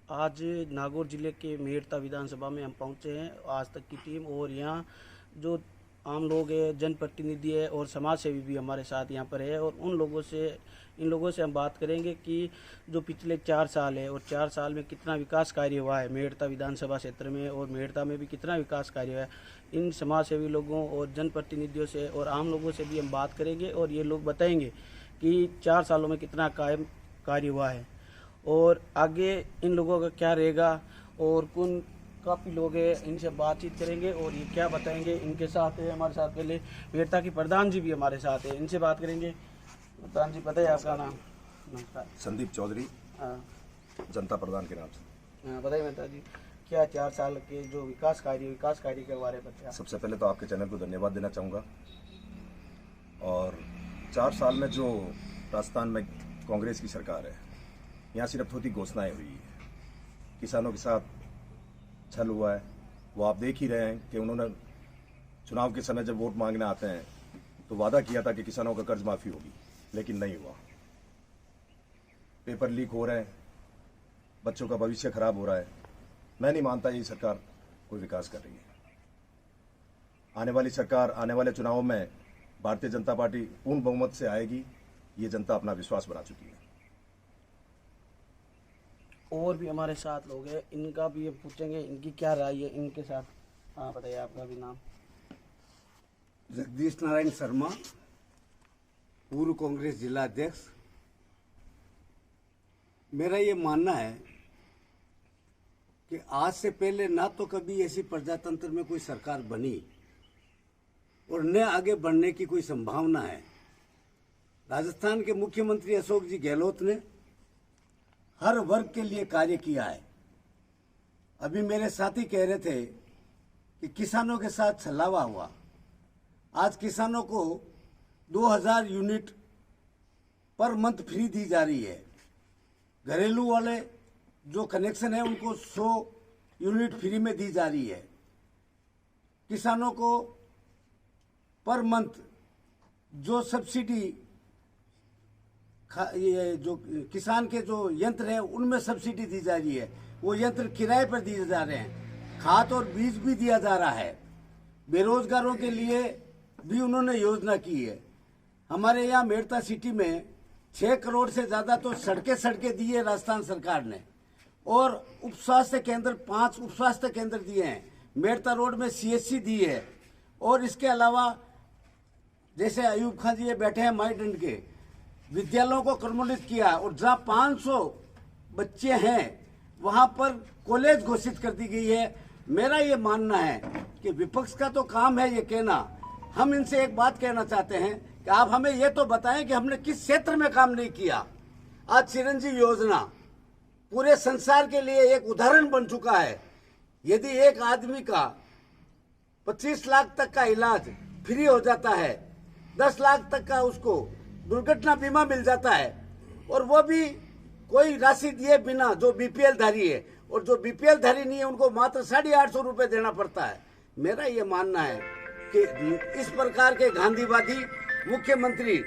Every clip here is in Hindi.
आज नागौर जिले के मेड़ता विधानसभा में हम पहुंचे हैं, आज तक की टीम। और यहाँ जो आम लोग हैं, जनप्रतिनिधि है और समाज सेवी भी हमारे साथ यहाँ पर है। और इन लोगों से हम बात करेंगे कि जो पिछले 4 साल है और 4 साल में कितना विकास कार्य हुआ है मेड़ता विधानसभा क्षेत्र में, और मेड़ता में भी कितना विकास कार्य हुआ है। इन समाज सेवी लोगों और जनप्रतिनिधियों से और आम लोगों से भी हम बात करेंगे और ये लोग बताएंगे कि 4 सालों में कितना कायम कार्य हुआ है और आगे इन लोगों का क्या रहेगा। और कौन काफ़ी लोग हैं, इनसे बातचीत करेंगे और ये क्या बताएंगे। इनके साथ है हमारे साथ पहले मेड़ता की प्रधान जी भी हमारे साथ है, इनसे बात करेंगे। प्रधान जी बताइए आपका नाम। नमस्कार। संदीप चौधरी। हाँ, जनता प्रधान के नाम से। हाँ बताइए मेहता जी, क्या 4 साल के जो विकास कार्य के बारे में बताया। सबसे पहले तो आपके चैनल को धन्यवाद देना चाहूँगा। और 4 साल में जो राजस्थान में कांग्रेस की सरकार है, यहाँ सिर्फ थोड़ी घोषणाएं हुई है, किसानों के साथ छल हुआ है। वो आप देख ही रहे हैं कि उन्होंने चुनाव के समय जब वोट मांगने आते हैं तो वादा किया था कि किसानों का कर्ज माफी होगी, लेकिन नहीं हुआ। पेपर लीक हो रहे हैं, बच्चों का भविष्य खराब हो रहा है। मैं नहीं मानता ये सरकार कोई विकास कर रही है। आने वाली सरकार आने वाले चुनावों में भारतीय जनता पार्टी पूर्ण बहुमत से आएगी, ये जनता अपना विश्वास बना चुकी है। और भी हमारे साथ लोग हैं, इनका भी ये पूछेंगे इनकी क्या राय है इनके साथ। हाँ बताइए आपका भी नाम। जगदीश नारायण शर्मा, पूर्व कांग्रेस जिला अध्यक्ष। मेरा ये मानना है कि आज से पहले ना तो कभी ऐसी प्रजातंत्र में कोई सरकार बनी और न आगे बढ़ने की कोई संभावना है। राजस्थान के मुख्यमंत्री अशोक जी गहलोत ने हर वर्ग के लिए कार्य किया है। अभी मेरे साथी कह रहे थे कि किसानों के साथ छलावा हुआ। आज किसानों को 2000 यूनिट पर मंथ फ्री दी जा रही है। घरेलू वाले जो कनेक्शन है उनको 100 यूनिट फ्री में दी जा रही है। किसानों को पर मंथ जो सब्सिडी, ये जो किसान के जो यंत्र है उनमें सब्सिडी दी जा रही है, वो यंत्र किराए पर दिए जा रहे हैं। खाद और बीज भी दिया जा रहा है। बेरोजगारों के लिए भी उन्होंने योजना की है। हमारे यहाँ मेड़ता सिटी में 6 करोड़ से ज्यादा तो सड़कें दी है राजस्थान सरकार ने, और उप स्वास्थ्य केंद्र 5 उप स्वास्थ्य केंद्र दिए हैं। मेड़ता रोड में CSC दी है। और इसके अलावा जैसे अयूब खान जी बैठे हैं माइडंड के, विद्यालयों को क्रमोन्नत किया और जहाँ 500 बच्चे हैं वहां पर कॉलेज घोषित कर दी गई है। मेरा ये मानना है कि विपक्ष का तो काम है ये कहना। हम इनसे एक बात कहना चाहते हैं कि आप हमें ये तो बताएं कि हमने किस क्षेत्र में काम नहीं किया। आज चिरंजीवी योजना पूरे संसार के लिए एक उदाहरण बन चुका है। यदि एक आदमी का 25 लाख तक का इलाज फ्री हो जाता है, 10 लाख तक का उसको दुर्घटना बीमा मिल जाता है, और वो भी कोई राशि दिए बिना, जो BPL धारी है। और जो BPL धारी नहीं है उनको मात्र 850 रुपए देना पड़ता है। मेरा ये मानना है कि इस प्रकार के गांधीवादी मुख्यमंत्री,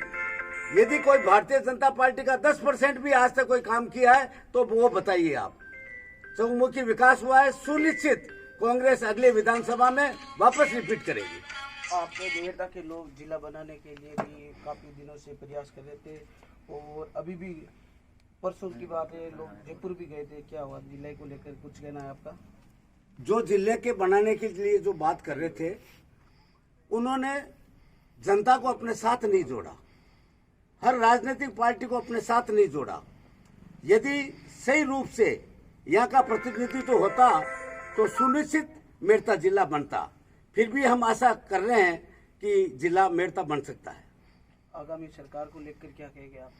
यदि कोई भारतीय जनता पार्टी का 10% भी आज तक कोई काम किया है तो वो बताइए आप। चहुमुखी विकास हुआ है, सुनिश्चित कांग्रेस अगले विधानसभा में वापस रिपीट करेगी। आपके मेड़ता के लोग जिला बनाने के लिए भी काफ़ी दिनों से प्रयास कर रहे थे, और अभी भी परसों की बात है लोग जयपुर भी गए थे। क्या हुआ जिले को लेकर, कुछ कहना है आपका। जो जिले के बनाने के लिए जो बात कर रहे थे, उन्होंने जनता को अपने साथ नहीं जोड़ा, हर राजनीतिक पार्टी को अपने साथ नहीं जोड़ा। यदि सही रूप से यहाँ का प्रतिनिधित्व होता तो सुनिश्चित मेड़ता जिला बनता। फिर भी हम आशा कर रहे हैं कि जिला मेड़ता बन सकता है। आगामी सरकार को लेकर क्या कहेंगे आप।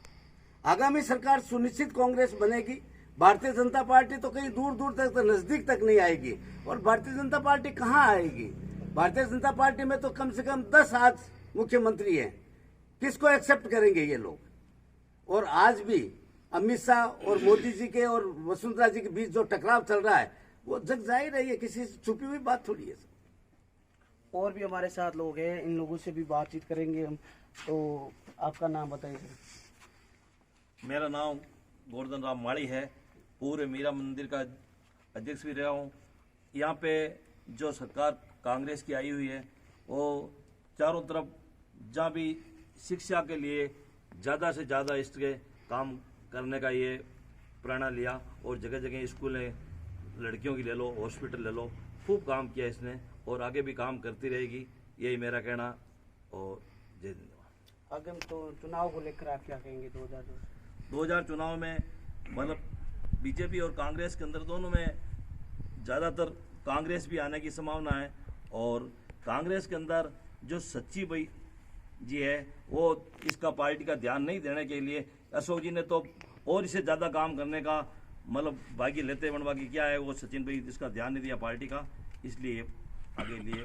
आगामी सरकार सुनिश्चित कांग्रेस बनेगी। भारतीय जनता पार्टी तो कहीं दूर दूर तक, तो नजदीक तक नहीं आएगी। और भारतीय जनता पार्टी कहाँ आएगी। भारतीय जनता पार्टी में तो कम से कम 10 आज मुख्यमंत्री हैं। किसको एक्सेप्ट करेंगे ये लोग। और आज भी अमित शाह और मोदी जी के और वसुंधरा जी के बीच जो टकराव चल रहा है वो जग जाहिर है, ये किसी से छुपी हुई बात थोड़ी है। और भी हमारे साथ लोग हैं, इन लोगों से भी बातचीत करेंगे हम। तो आपका नाम बताइए सर। मेरा नाम गोवर्धन राम माड़ी है। पूरे मीरा मंदिर का अध्यक्ष भी रहा हूँ। यहाँ पे जो सरकार कांग्रेस की आई हुई है वो चारों तरफ जहाँ भी शिक्षा के लिए ज़्यादा से ज़्यादा इसके काम करने का ये प्रेरणा लिया और जगह जगह स्कूल है, लड़कियों की ले लो, हॉस्पिटल ले लो, खूब काम किया इसने और आगे भी काम करती रहेगी, यही मेरा कहना। और जय धन्यवाद। आगे तो चुनाव को लेकर आप क्या कहेंगे 2000 चुनाव में मतलब बीजेपी और कांग्रेस के अंदर दोनों में ज़्यादातर कांग्रेस भी आने की संभावना है और कांग्रेस के अंदर जो सच्ची भाई जी है वो इसका पार्टी का ध्यान नहीं देने के लिए अशोक जी ने तो और इससे ज़्यादा काम करने का मतलब बाकी लेते बनवा की क्या है वो सचिन भाई इसका ध्यान नहीं दिया पार्टी का, इसलिए आगे लिए।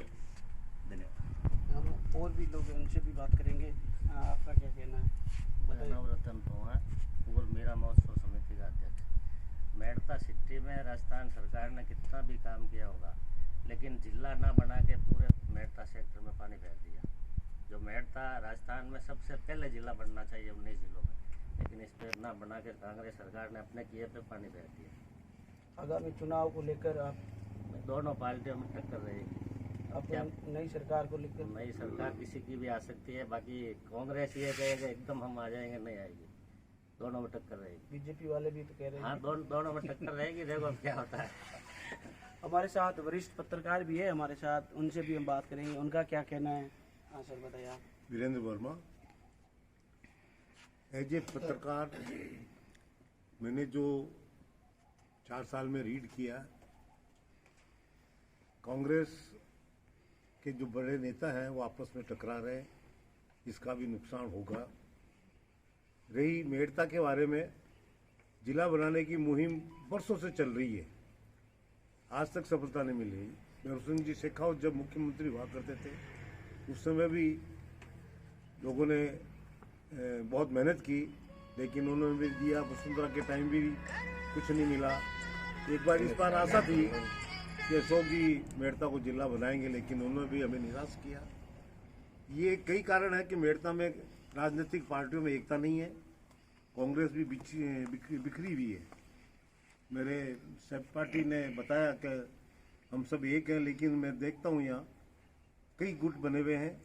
धन्यवाद। हम और भी लोग हैं उनसे भी बात करेंगे। आपका क्या कहना है? मेरा नाम रतन पवार और मेरा महोत्सव समिति का अध्यक्ष। मेड़ता सिटी में राजस्थान सरकार ने कितना भी काम किया होगा लेकिन जिला ना बना के पूरे मेड़ता सेक्टर में पानी फेर दिया। जो मेड़ता राजस्थान में सबसे पहले जिला बनना चाहिए 19 जिलों में, लेकिन इस पर ना बना के कांग्रेस सरकार ने अपने किए पे पानी फेर दिया। आगामी चुनाव को लेकर आप दोनों पार्टियों में टक्कर रहेगी। अपनी नई सरकार को लेकर? नई सरकार किसी की भी आ सकती है, बाकी कांग्रेस ये कहेगा एकदम हम आ जाएंगे, नहीं आएगी। दोनों में टक्कर रहेगी। बीजेपी वाले भी तो कह रहे हैं। हाँ, दोनों में टक्कर रहेगी, देखो अब क्या होता है। हमारे साथ वरिष्ठ पत्रकार भी है हमारे साथ, उनसे भी हम बात करेंगे, उनका क्या कहना है। हाँ सर बताइए आप। वीरेंद्र वर्मा। एज ए पत्रकार मैंने जो 4 साल में रीड किया, कांग्रेस के जो बड़े नेता हैं वो आपस में टकरा रहे हैं, इसका भी नुकसान होगा। रही मेड़ता के बारे में, जिला बनाने की मुहिम बरसों से चल रही है, आज तक सफलता नहीं मिल रही। नरसिंह जी शेखावत जब मुख्यमंत्री हुआ करते थे उस समय भी लोगों ने बहुत मेहनत की, लेकिन उन्होंने भी दिया। वसुंधरा के टाइम भी कुछ नहीं मिला। एक बार इस बार आशा थी कि अशोक जी मेड़ता को जिला बनाएंगे, लेकिन उन्होंने भी हमें निराश किया। ये कई कारण है कि मेड़ता में राजनीतिक पार्टियों में एकता नहीं है, कांग्रेस भी बिखरी हुई है। मेरे सहपाठी ने बताया कि हम सब एक हैं, लेकिन मैं देखता हूँ यहाँ कई गुट बने हुए हैं,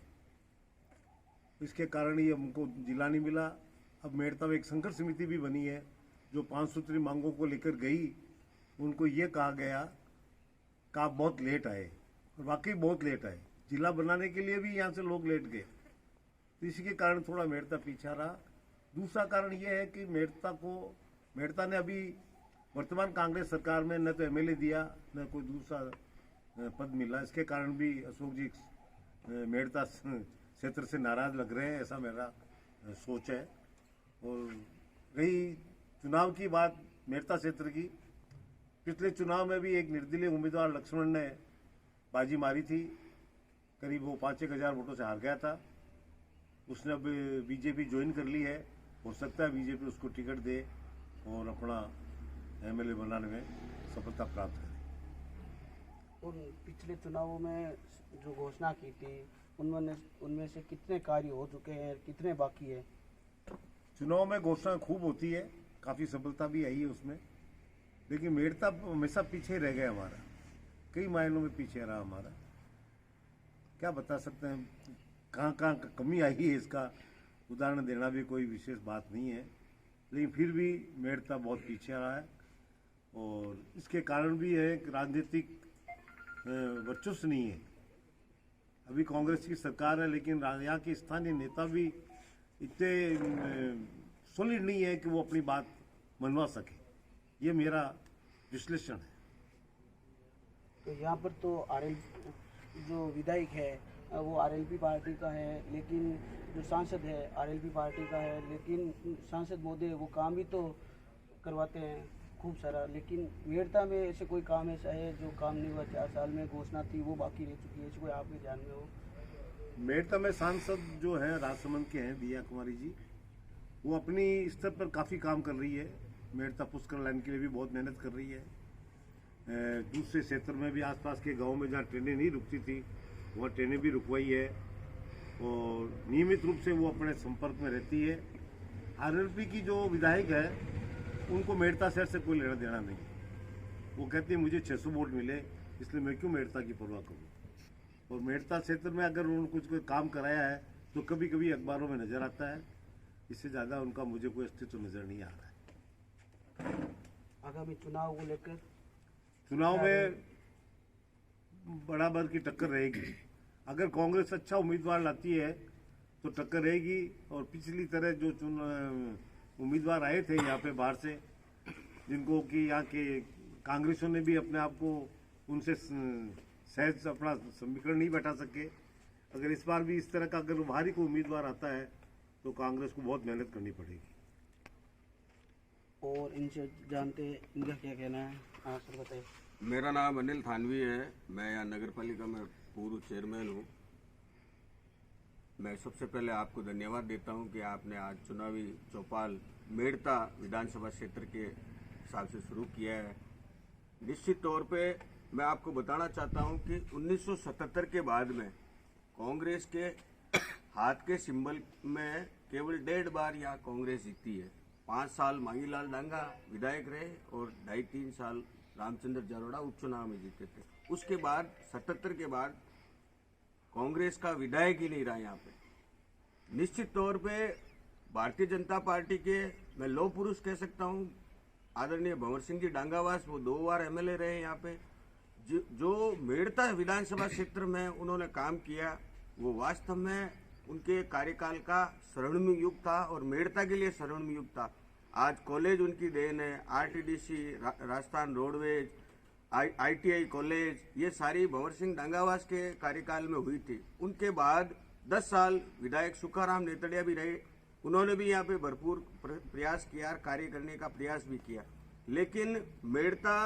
इसके कारण ही हमको जिला नहीं मिला। अब मेड़ता में एक संघर्ष समिति भी बनी है जो 5 सूत्री मांगों को लेकर गई। उनको ये कहा गया कि आप बहुत लेट आए, और वाकई बहुत लेट आए। जिला बनाने के लिए भी यहाँ से लोग लेट गए, तो इसी के कारण थोड़ा मेड़ता पीछा रहा। दूसरा कारण ये है कि मेड़ता ने अभी वर्तमान कांग्रेस सरकार में न तो एमएलए दिया न कोई दूसरा पद मिला। इसके कारण भी अशोक जी मेड़ता क्षेत्र से नाराज लग रहे हैं, ऐसा मेरा सोच है। और रही चुनाव की बात मेड़ता क्षेत्र की, पिछले चुनाव में भी एक निर्दलीय उम्मीदवार लक्ष्मण ने बाजी मारी थी, करीब वो 5-1 हजार वोटों से हार गया था। उसने अब बीजेपी ज्वाइन कर ली है, हो सकता है बीजेपी उसको टिकट दे और अपना एमएलए बनाने में सफलता प्राप्त करे। उन पिछले चुनावों में जो घोषणा की थी उनमें से कितने कार्य हो चुके हैं, कितने बाकी है? चुनाव में घोषणा खूब होती है, काफ़ी सफलता भी आई है उसमें, लेकिन मेड़ता हमेशा पीछे रह गया हमारा, कई मायनों में पीछे रहा हमारा। क्या बता सकते हैं कहाँ कहाँ कमी आई है, इसका उदाहरण देना भी कोई विशेष बात नहीं है, लेकिन फिर भी मेड़ता बहुत पीछे रहा है। और इसके कारण भी है कि राजनीतिक वर्चस्व नहीं है। अभी कांग्रेस की सरकार है, लेकिन यहाँ के स्थानीय नेता भी इतने सॉलिड नहीं है कि वो अपनी बात मनवा सके। ये मेरा विश्लेषण है। तो यहाँ पर तो जो विधायक है वो आरएलपी पार्टी का है, लेकिन जो सांसद है आरएलपी पार्टी का है, लेकिन सांसद महोदय वो काम भी तो करवाते हैं खूब सारा, लेकिन मेड़ता में ऐसे कोई काम ऐसा है जो काम नहीं हुआ? 4 साल में घोषणा थी वो बाकी रह चुकी है, ऐसे कोई आपके ध्यान में हो? मेड़ता में सांसद जो है राजसमंद के हैं दिया कुमारी जी, वो अपनी स्तर पर काफ़ी काम कर रही है। मेड़ता पुष्कर लाइन के लिए भी बहुत मेहनत कर रही है। दूसरे क्षेत्र में भी आसपास के गाँव में जहाँ ट्रेनें नहीं रुकती थी वहाँ ट्रेनें भी रुकवाई है, और नियमित रूप से वो अपने संपर्क में रहती है। आरएलपी की जो विधायक है उनको मेड़ता शहर से कोई लेना देना नहीं है। वो कहती है मुझे 600 वोट मिले, इसलिए मैं क्यों मेड़ता की परवाह करूँ। और मेड़ता क्षेत्र में अगर उन्होंने कुछ कोई काम कराया है तो कभी कभी अखबारों में नजर आता है, इससे ज़्यादा उनका मुझे कोई अस्तित्व नजर नहीं आ रहा है। आगामी चुनाव को लेकर चुनाव में बराबर की टक्कर रहेगी। अगर कांग्रेस अच्छा उम्मीदवार लाती है तो टक्कर रहेगी, और पिछली तरह जो उम्मीदवार आए थे यहाँ पे बाहर से, जिनको कि यहाँ के कांग्रेसों ने भी अपने आप को उनसे सहज अपना समीकरण नहीं बैठा सके, अगर इस बार भी इस तरह का अगर बाहरी को उम्मीदवार आता है तो कांग्रेस को बहुत मेहनत करनी पड़ेगी। और इनसे जानते हैं इनका क्या कहना है। हाँ सर बताइए। मेरा नाम अनिल थानवी है, मैं यहाँ नगर पालिका में पूर्व चेयरमैन हूँ। मैं सबसे पहले आपको धन्यवाद देता हूँ कि आपने आज चुनावी चौपाल मेड़ता विधानसभा क्षेत्र के हिसाब से शुरू किया है। निश्चित तौर पे मैं आपको बताना चाहता हूँ कि 1977 के बाद में कांग्रेस के हाथ के सिंबल में केवल 1.5 बार यहाँ कांग्रेस जीती है। 5 साल मांगीलाल डांगा विधायक रहे और 2.5-3 साल रामचंद्र जारोड़ा उपचुनाव में जीते थे। उसके बाद 77 के बाद कांग्रेस का विधायक ही नहीं रहा यहाँ पे। निश्चित तौर पे भारतीय जनता पार्टी के मैं लौह पुरुष कह सकता हूँ आदरणीय भंवर सिंह जी डांगावास, वो 2 बार एमएलए रहे यहाँ पे। जो मेड़ता विधानसभा क्षेत्र में उन्होंने काम किया वो वास्तव में उनके कार्यकाल का स्वर्णिम युग था और मेड़ता के लिए स्वर्णिम युग था। आज कॉलेज उनकी देन है, RTDC, Rajasthan roadways, ITI college, ये सारी भंवर सिंह डांगावास के कार्यकाल में हुई थी। उनके बाद 10 साल विधायक सुखाराम नेतड़िया भी रहे, उन्होंने भी यहाँ पे भरपूर प्रयास किया, कार्य करने का प्रयास भी किया। लेकिन मेड़ता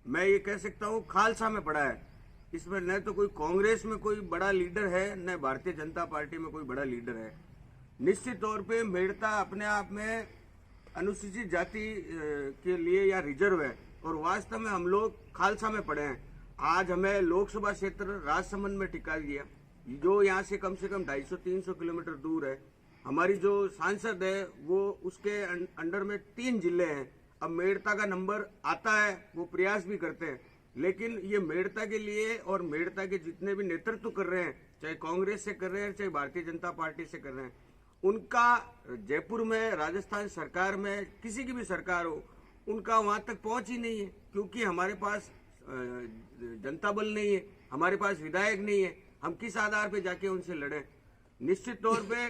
मैं ये कह सकता हूँ खालसा में पड़ा है। इसमें न तो कोई कांग्रेस में कोई बड़ा लीडर है, न भारतीय जनता पार्टी में कोई बड़ा लीडर है। निश्चित तौर पे मेड़ता अपने आप में अनुसूचित जाति के लिए या रिजर्व है और वास्तव में हम लोग खालसा में पड़े हैं। आज हमें लोकसभा क्षेत्र राजसमंद में टिका दिया, जो यहाँ से कम 250-300 किलोमीटर दूर है। हमारी जो सांसद है वो उसके अंडर में 3 जिले हैं। अब मेड़ता का नंबर आता है, वो प्रयास भी करते हैं, लेकिन ये मेड़ता के लिए और मेड़ता के जितने भी नेतृत्व कर रहे हैं, चाहे कांग्रेस से कर रहे हैं चाहे भारतीय जनता पार्टी से कर रहे हैं, उनका जयपुर में, राजस्थान सरकार में, किसी की भी सरकार हो, उनका वहां तक पहुंच ही नहीं है, क्योंकि हमारे पास जनता बल नहीं है, हमारे पास विधायक नहीं है। हम किस आधार पे जाके उनसे लड़े। निश्चित तौर पे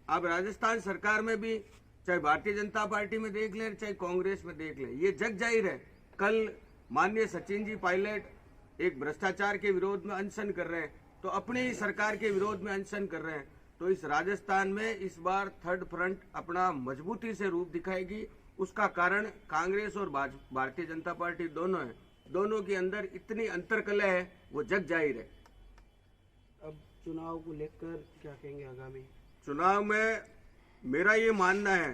अब राजस्थान सरकार में भी, चाहे भारतीय जनता पार्टी में देख लें चाहे कांग्रेस में देख लें, ये जग जाहिर है। कल माननीय सचिन जी पायलट एक भ्रष्टाचार के विरोध में अनशन कर रहे हैं, तो अपनी ही सरकार के विरोध में अनशन कर रहे हैं। तो इस राजस्थान में इस बार थर्ड फ्रंट अपना मजबूती से रूप दिखाएगी। उसका कारण कांग्रेस और भारतीय जनता पार्टी दोनों है। दोनों के अंदर इतनी अंतरकलह है, वो जग जाहिर है। अब चुनाव को लेकर क्या कहेंगे आगामी चुनाव में? मेरा ये मानना है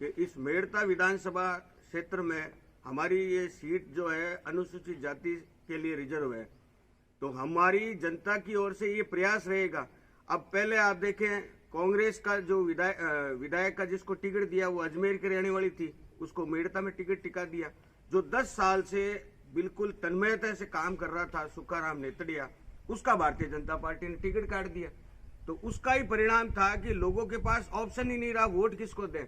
कि इस मेड़ता विधानसभा क्षेत्र में हमारी ये सीट जो है अनुसूचित जाति के लिए रिजर्व है, तो हमारी जनता की ओर से ये प्रयास रहेगा। अब पहले आप देखें, कांग्रेस का जो विधायक का जिसको टिकट दिया वो अजमेर की रहने वाली थी, उसको मेड़ता में टिकट टिका दिया। जो 10 साल से बिल्कुल तन्मयता से काम कर रहा था सुखाराम नेतड़िया, उसका भारतीय जनता पार्टी ने टिकट काट दिया। तो उसका ही परिणाम था कि लोगों के पास ऑप्शन ही नहीं रहा, वोट किसको दें।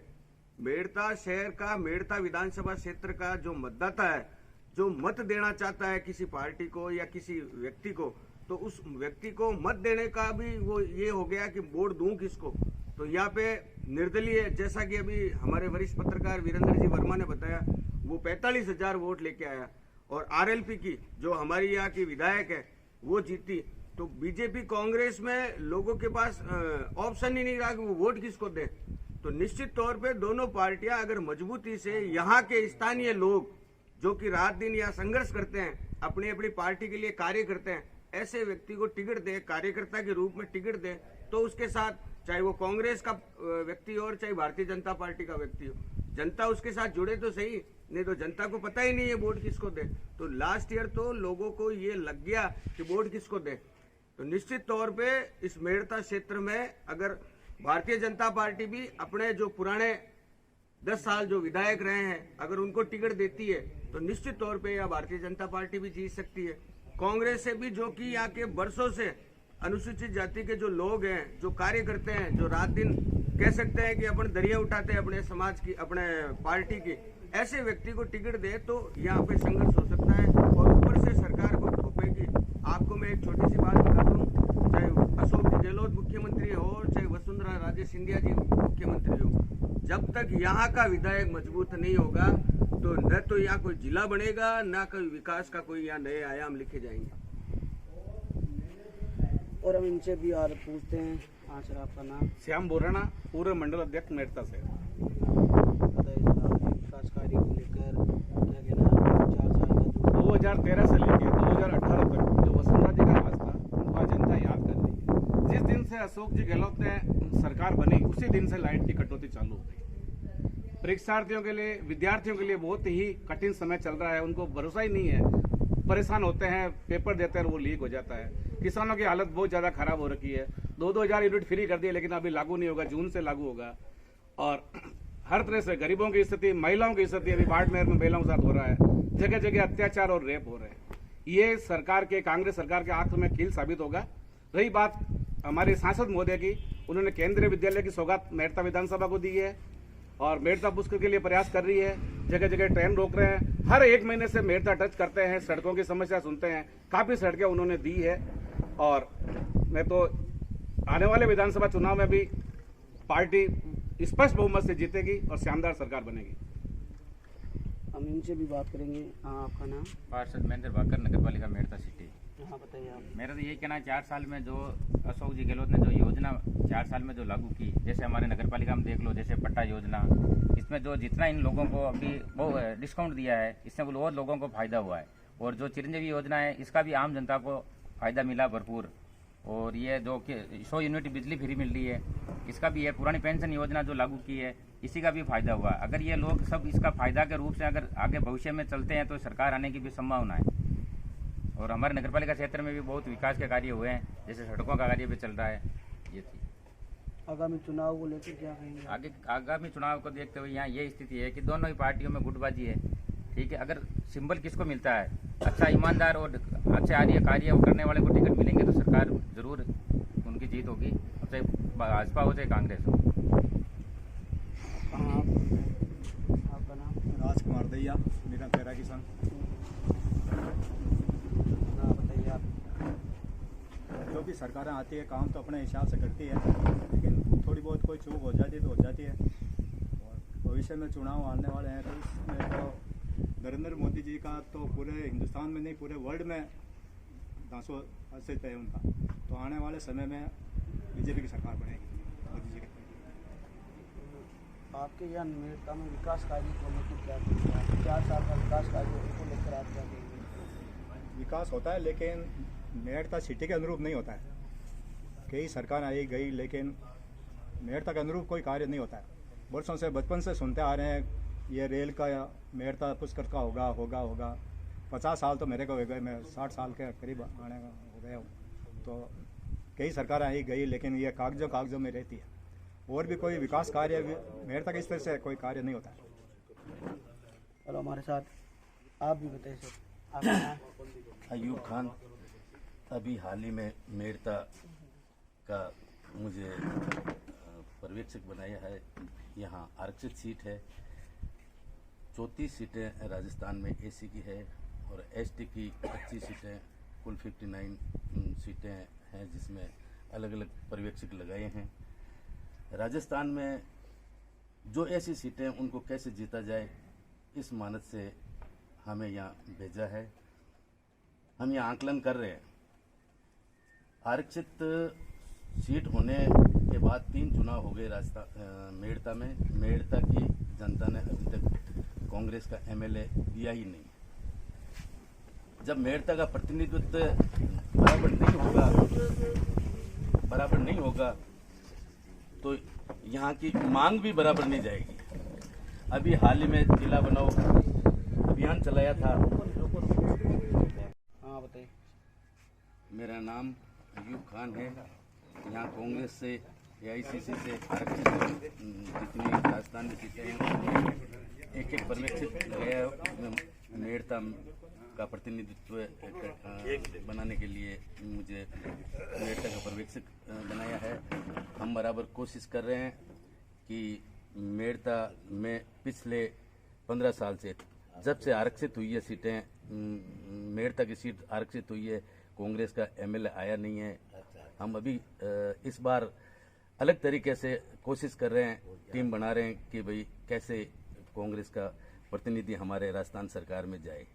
मेड़ता शहर का, मेड़ता विधानसभा क्षेत्र का जो मतदाता है, जो मत देना चाहता है किसी पार्टी को या किसी व्यक्ति को, तो उस व्यक्ति को मत देने का भी वो ये हो गया कि वोट दूं किसको। तो यहाँ पे निर्दलीय, जैसा कि अभी हमारे वरिष्ठ पत्रकार वीरेंद्र जी वर्मा ने बताया, वो 45,000 वोट लेके आया और आरएलपी की जो हमारी यहाँ की विधायक है वो जीती। तो बीजेपी कांग्रेस में लोगों के पास ऑप्शन ही नहीं रहा कि वो वोट किसको दे। तो निश्चित तौर पे दोनों पार्टियां अगर मजबूती से यहाँ के स्थानीय लोग जो कि रात दिन यहाँ संघर्ष करते हैं, अपनी अपनी पार्टी के लिए कार्य करते हैं, ऐसे व्यक्ति को टिकट दे, कार्यकर्ता के रूप में टिकट दे, तो उसके साथ चाहे वो कांग्रेस का व्यक्ति हो और चाहे भारतीय जनता पार्टी का व्यक्ति हो, जनता उसके साथ जुड़े तो सही, नहीं तो जनता को पता ही नहीं है वोट किसको दे। तो लास्ट ईयर तो लोगों को ये लग गया कि वोट किसको दे। तो निश्चित तौर पे इस मेड़ता क्षेत्र में अगर भारतीय जनता पार्टी भी अपने जो पुराने 10 साल जो विधायक रहे हैं, अगर उनको टिकट देती है तो निश्चित तौर पे या भारतीय जनता पार्टी भी जीत सकती है। कांग्रेस से भी, जो कि यहाँ के वर्षों से अनुसूचित जाति के जो लोग हैं, जो कार्य करते हैं, जो रात दिन कह सकते हैं कि अपन दरिया उठाते हैं अपने समाज की, अपने पार्टी की, ऐसे व्यक्ति को टिकट दे तो यहाँ पे संघर्ष हो सकता है और ऊपर से सरकार को थोपेगी। आपको मैं एक छोटी सी बात बता दूं, चाहे अशोक गहलोत मुख्यमंत्री हो, चाहे वसुंधरा राजे सिंधिया जी मुख्यमंत्री हो, जब तक यहाँ का विधायक मजबूत नहीं होगा तो न तो यहाँ कोई जिला बनेगा, न कोई विकास का कोई यहाँ नए आयाम लिखे जाएंगे। और हम इनसे भी और पूछते हैं। हाँ सर, आपका नाम? श्याम बोराना, पूर्व मंडल अध्यक्ष मेड़ता से। बताइए सर, आपके विकास कार्य को लेकर क्या कहना है? 4 साल का 2013 से लेकर 2018 तक जो वसुंधरा जी का राज था, उनका जनता याद कर रही है। जिस दिन से अशोक जी गहलोत ने सरकार बनी, उसी दिन से लाइट की कटौती चालू हो गई। परीक्षार्थियों के लिए, विद्यार्थियों के लिए बहुत ही कठिन समय चल रहा है। उनको भरोसा ही नहीं है, परेशान होते हैं, पेपर देते हैं, वो लीक हो जाता है। किसानों की हालत बहुत ज़्यादा खराब हो रखी है। 2-2 हज़ार यूनिट फ्री कर दिए, लेकिन अभी लागू नहीं होगा, जून से लागू होगा। और हर तरह से गरीबों की स्थिति, महिलाओं की स्थिति, अभी बाड़मेर में महिलाओं के साथ हो रहा है। जगह जगह अत्याचार और रेप हो रहे हैं। ये सरकार के, कांग्रेस सरकार के आंख में कील साबित होगा। रही बात हमारे सांसद महोदय की, उन्होंने केंद्रीय विद्यालय की सौगात मेड़ता विधानसभा को दी है और मेड़ता पुष्कर के लिए प्रयास कर रही है। जगह जगह ट्रेन रोक रहे हैं। हर 1 महीने से मेड़ता टच करते हैं, सड़कों की समस्या सुनते हैं। काफ़ी सड़कें उन्होंने दी है और मैं तो आने वाले विधानसभा चुनाव में भी पार्टी स्पष्ट बहुमत से जीतेगी और शानदार सरकार बनेगी। हम इनसे भी बात करेंगे। हाँ, आपका नाम? पार्षद महेंद्र भाकर, नगर पालिका मेड़ता सिटी। हाँ, बताइए आप। मेरा तो यही कहना है, 4 साल में जो अशोक जी गहलोत ने जो योजना 4 साल में जो लागू की, जैसे हमारे नगर पालिका में देख लो, जैसे पट्टा योजना, इसमें जो जितना इन लोगों को अभी वो डिस्काउंट दिया है, इससे और लोगों को फायदा हुआ है। और जो चिरंजीवी योजना है, इसका भी आम जनता को फायदा मिला भरपूर। और ये जो 100 यूनिट बिजली फ्री मिल रही है, इसका भी है। पुरानी पेंशन योजना जो लागू की है, इसी का भी फायदा हुआ। अगर ये लोग सब इसका फायदा के रूप से अगर आगे भविष्य में चलते हैं तो सरकार आने की भी संभावना है। और हमारे नगरपालिका क्षेत्र में भी बहुत विकास के कार्य हुए हैं, जैसे सड़कों का कार्य भी चल रहा है। ये थी। आगामी चुनाव को लेकर क्या कहेंगे? आगामी चुनाव को देखते हुए यहाँ ये स्थिति है कि दोनों ही पार्टियों में गुटबाजी है। ठीक है, अगर सिंबल किसको मिलता है, अच्छा ईमानदार और अच्छे कार्य करने वाले को टिकट मिलेंगे तो सरकार जरूर उनकी जीत होगी, चाहे भाजपा हो चाहे कांग्रेस हो। आपका नाम? राजकुमार दैया, मेरा तेरा किसान। हाँ, बताइए आप। जो भी सरकारें आती है, काम तो अपने हिसाब से करती है, लेकिन थोड़ी बहुत कोई चूक हो जाती है तो हो जाती है। और भविष्य में चुनाव आने वाले हैं, तो इसमें तो नरेंद्र मोदी जी का तो पूरे हिंदुस्तान में नहीं, पूरे वर्ल्ड में दांसों अस्तित्व है उनका। तो आने वाले समय में बीजेपी की सरकार बनेगी, मोदी जी की। आपके यहाँ मेड़ता में विकास कार्य को लेकर क्या कहेंगे? 4 साल का विकास कार्य को लेकर आप क्या कहेंगे? विकास होता है, लेकिन मेड़ता सिटी के अनुरूप नहीं होता है। कई सरकार आई गई, लेकिन मेड़ता के अनुरूप कोई कार्य नहीं होता है। वर्षों से, बचपन से सुनते आ रहे हैं, ये रेल का मेड़ता पुष्कर का होगा 50 साल तो मेरे को हो गए, मैं 60 साल के करीब आने हो गया हूँ। तो कई सरकार आई गई, लेकिन ये कागजों में रहती है। और भी कोई विकास कार्य मेड़ता के इस तरह से कोई कार्य नहीं होता है। चलो हमारे साथ आप भी बताइए सर, आपका नाम? अयूब खान। अभी हाल ही में मेड़ता का मुझे पर्यवेक्षक बनाया है। यहाँ आरक्षित सीट है। 34 सीटें राजस्थान में एसी की है और एसटी की 25 सीटें, कुल 59 सीटें हैं, जिसमें अलग अलग पर्यवेक्षक लगाए हैं। राजस्थान में जो ऐसी सीटें उनको कैसे जीता जाए, इस मानस से हमें यहाँ भेजा है। हम यहाँ आकलन कर रहे हैं। आरक्षित सीट होने के बाद 3 चुनाव हो गए राजस्थान मेड़ता में। मेड़ता की जनता ने अभी तक कांग्रेस का एमएलए दिया ही नहीं। जब मेड़ता का प्रतिनिधित्व बराबर नहीं होगा तो यहाँ की मांग भी बराबर नहीं जाएगी। अभी हाल ही में जिला बनाओ अभियान चलाया था। हाँ, बताइए। मेरा नाम अयूब खान है। यहाँ कांग्रेस से AICC से आरक्षित जितनी राजस्थान में सीटें हैं उसमें एक पर्यवेक्षक गया है। उसमें मेड़ता का प्रतिनिधित्व बनाने के लिए मुझे मेड़ता का पर्यवेक्षक बनाया है। हम बराबर कोशिश कर रहे हैं कि मेड़ता में पिछले 15 साल से जब से आरक्षित हुई है सीटें, मेड़ता की सीट आरक्षित हुई है, कांग्रेस का MLA आया नहीं है। हम अभी इस बार अलग तरीके से कोशिश कर रहे हैं, टीम बना रहे हैं कि भाई कैसे कांग्रेस का प्रतिनिधि हमारे राजस्थान सरकार में जाए।